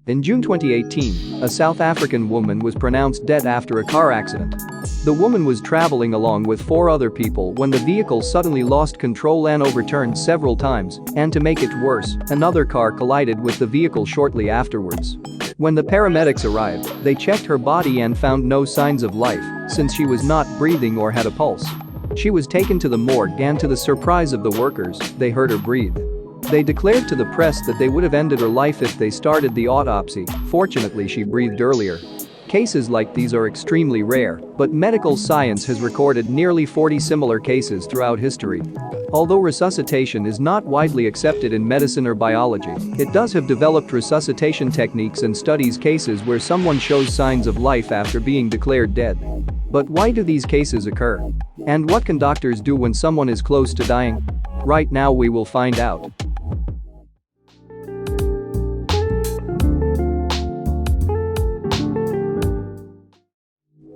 In June 2018, a South African woman was pronounced dead after a car accident. The woman was traveling along with 4 other people when the vehicle suddenly lost control and overturned several times, and to make it worse, another car collided with the vehicle shortly afterwards. When the paramedics arrived, they checked her body and found no signs of life, since she was not breathing or had a pulse. She was taken to the morgue and to the surprise of the workers, they heard her breathe. They declared to the press that they would have ended her life if they started the autopsy. Fortunately, she breathed earlier. Cases like these are extremely rare, but medical science has recorded nearly 40 similar cases throughout history. Although resuscitation is not widely accepted in medicine or biology, it does have developed resuscitation techniques and studies cases where someone shows signs of life after being declared dead. But why do these cases occur? And what can doctors do when someone is close to dying? Right now we will find out.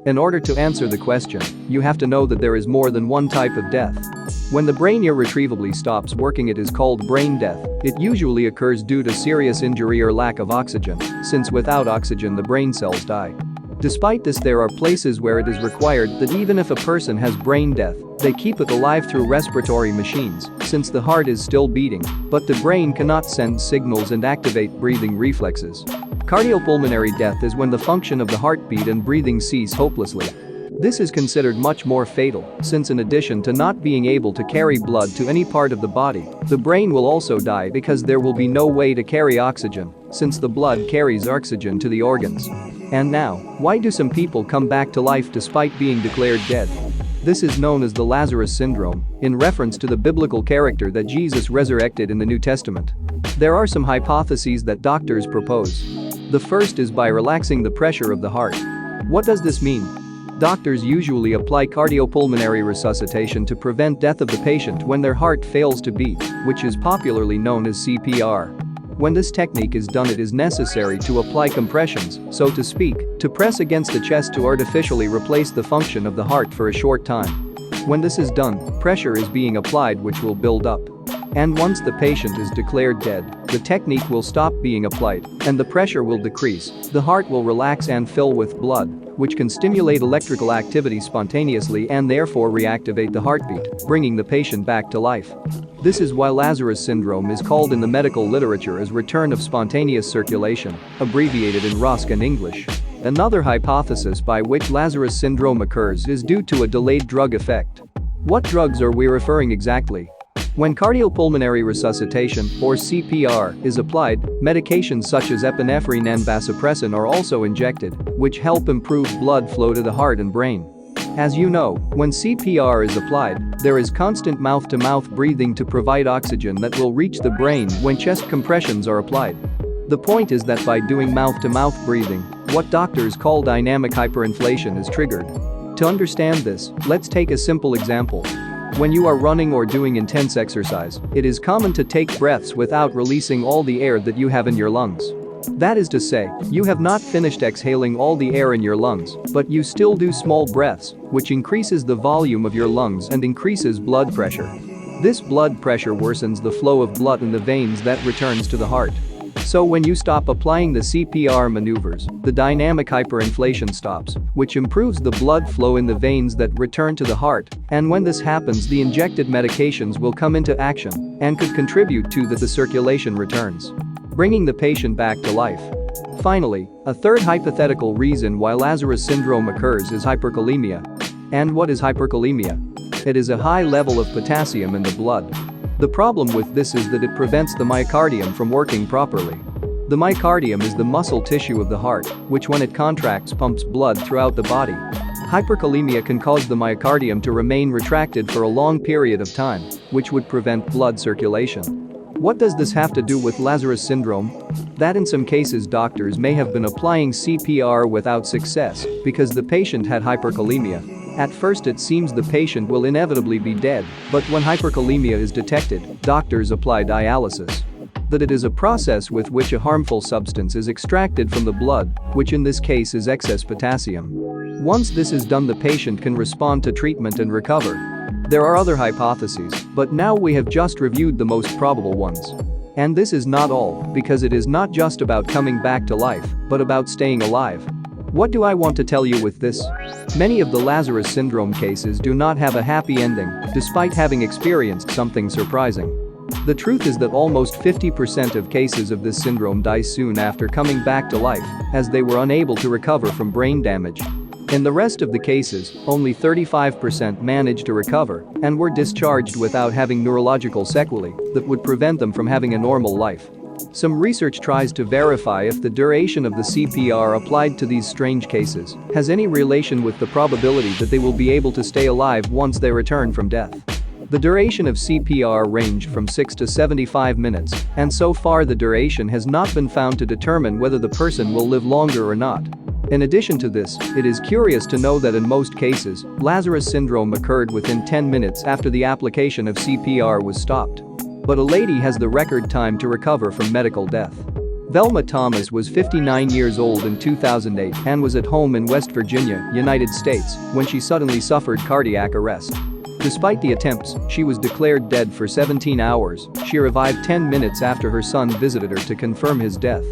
In order to answer the question, you have to know that there is more than one type of death. When the brain irretrievably stops working, it is called brain death. It usually occurs due to serious injury or lack of oxygen, since without oxygen the brain cells die. Despite this, there are places where it is required that even if a person has brain death, they keep it alive through respiratory machines, since the heart is still beating, but the brain cannot send signals and activate breathing reflexes. Cardiopulmonary death is when the function of the heartbeat and breathing cease hopelessly. This is considered much more fatal, since in addition to not being able to carry blood to any part of the body, the brain will also die because there will be no way to carry oxygen, since the blood carries oxygen to the organs. And now, why do some people come back to life despite being declared dead? This is known as the Lazarus syndrome, in reference to the biblical character that Jesus resurrected in the New Testament. There are some hypotheses that doctors propose. The first is by relaxing the pressure of the heart. What does this mean? Doctors usually apply cardiopulmonary resuscitation to prevent death of the patient when their heart fails to beat, which is popularly known as CPR. When this technique is done, it is necessary to apply compressions, so to speak, to press against the chest to artificially replace the function of the heart for a short time. When this is done, pressure is being applied which will build up. And once the patient is declared dead, the technique will stop being applied, and the pressure will decrease. The heart will relax and fill with blood, which can stimulate electrical activity spontaneously and therefore reactivate the heartbeat, bringing the patient back to life. This is why Lazarus syndrome is called in the medical literature as return of spontaneous circulation, abbreviated in ROSC and English. Another hypothesis by which Lazarus syndrome occurs is due to a delayed drug effect. What drugs are we referring exactly? When cardiopulmonary resuscitation, or CPR, is applied, medications such as epinephrine and vasopressin are also injected, which help improve blood flow to the heart and brain. As you know, when CPR is applied, there is constant mouth-to-mouth breathing to provide oxygen that will reach the brain when chest compressions are applied. The point is that by doing mouth-to-mouth breathing, what doctors call dynamic hyperinflation is triggered. To understand this, let's take a simple example. When you are running or doing intense exercise, it is common to take breaths without releasing all the air that you have in your lungs. That is to say, you have not finished exhaling all the air in your lungs, but you still do small breaths, which increases the volume of your lungs and increases blood pressure. This blood pressure worsens the flow of blood in the veins that returns to the heart. So when you stop applying the CPR maneuvers, the dynamic hyperinflation stops, which improves the blood flow in the veins that return to the heart, and when this happens, the injected medications will come into action and could contribute to that the circulation returns, bringing the patient back to life. Finally, a third hypothetical reason why Lazarus syndrome occurs is hyperkalemia. And what is hyperkalemia? It is a high level of potassium in the blood. The problem with this is that it prevents the myocardium from working properly. The myocardium is the muscle tissue of the heart, which when it contracts pumps blood throughout the body. Hyperkalemia can cause the myocardium to remain retracted for a long period of time, which would prevent blood circulation. What does this have to do with Lazarus syndrome? That in some cases doctors may have been applying CPR without success because the patient had hyperkalemia. At first it seems the patient will inevitably be dead, but when hyperkalemia is detected, doctors apply dialysis. That it is a process with which a harmful substance is extracted from the blood, which in this case is excess potassium. Once this is done, the patient can respond to treatment and recover. There are other hypotheses, but now we have just reviewed the most probable ones. And this is not all, because it is not just about coming back to life, but about staying alive. What do I want to tell you with this? Many of the Lazarus syndrome cases do not have a happy ending, despite having experienced something surprising. The truth is that almost 50% of cases of this syndrome die soon after coming back to life, as they were unable to recover from brain damage. In the rest of the cases, only 35% managed to recover and were discharged without having neurological sequelae that would prevent them from having a normal life. Some research tries to verify if the duration of the CPR applied to these strange cases has any relation with the probability that they will be able to stay alive once they return from death. The duration of CPR ranged from 6 to 75 minutes, and so far the duration has not been found to determine whether the person will live longer or not. In addition to this, it is curious to know that in most cases, Lazarus syndrome occurred within 10 minutes after the application of CPR was stopped. But a lady has the record time to recover from medical death. Velma Thomas was 59 years old in 2008 and was at home in West Virginia, United States, when she suddenly suffered cardiac arrest. Despite the attempts, she was declared dead for 17 hours. She revived 10 minutes after her son visited her to confirm his death.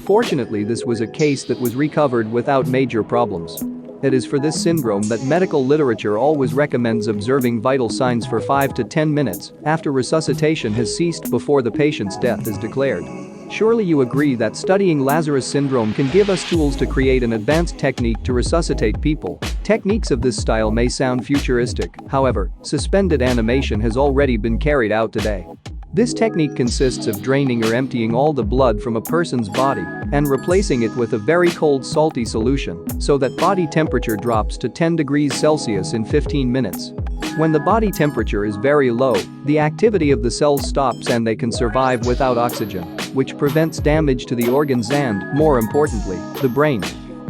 Fortunately, this was a case that was recovered without major problems. It is for this syndrome that medical literature always recommends observing vital signs for 5 to 10 minutes after resuscitation has ceased before the patient's death is declared. Surely you agree that studying Lazarus syndrome can give us tools to create an advanced technique to resuscitate people. Techniques of this style may sound futuristic, however, suspended animation has already been carried out today. This technique consists of draining or emptying all the blood from a person's body and replacing it with a very cold salty solution so that body temperature drops to 10 degrees Celsius in 15 minutes. When the body temperature is very low, the activity of the cells stops and they can survive without oxygen, which prevents damage to the organs and, more importantly, the brain.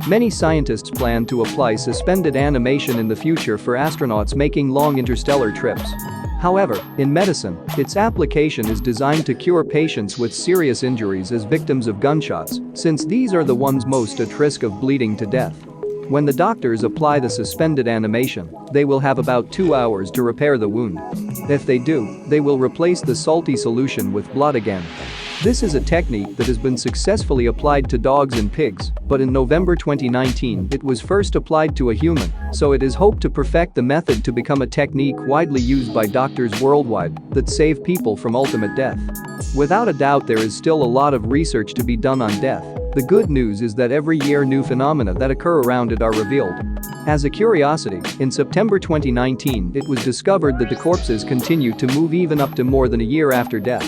Many scientists plan to apply suspended animation in the future for astronauts making long interstellar trips. However, in medicine, its application is designed to cure patients with serious injuries as victims of gunshots, since these are the ones most at risk of bleeding to death. When the doctors apply the suspended animation, they will have about 2 hours to repair the wound. If they do, they will replace the salty solution with blood again. This is a technique that has been successfully applied to dogs and pigs, but in November 2019 it was first applied to a human, so it is hoped to perfect the method to become a technique widely used by doctors worldwide that save people from ultimate death. Without a doubt, there is still a lot of research to be done on death. The good news is that every year new phenomena that occur around it are revealed. As a curiosity, in September 2019 it was discovered that the corpses continue to move even up to more than a year after death.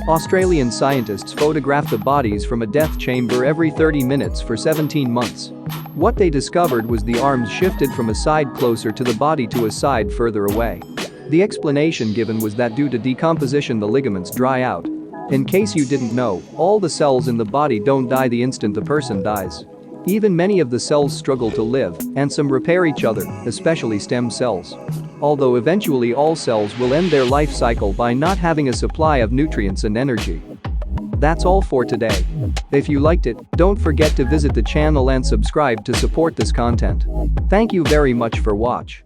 Australian scientists photographed the bodies from a death chamber every 30 minutes for 17 months. What they discovered was the arms shifted from a side closer to the body to a side further away. The explanation given was that due to decomposition the ligaments dry out. In case you didn't know, all the cells in the body don't die the instant the person dies. Even many of the cells struggle to live, and some repair each other, especially stem cells. Although eventually all cells will end their life cycle by not having a supply of nutrients and energy. That's all for today. If you liked it, don't forget to visit the channel and subscribe to support this content. Thank you very much for watch.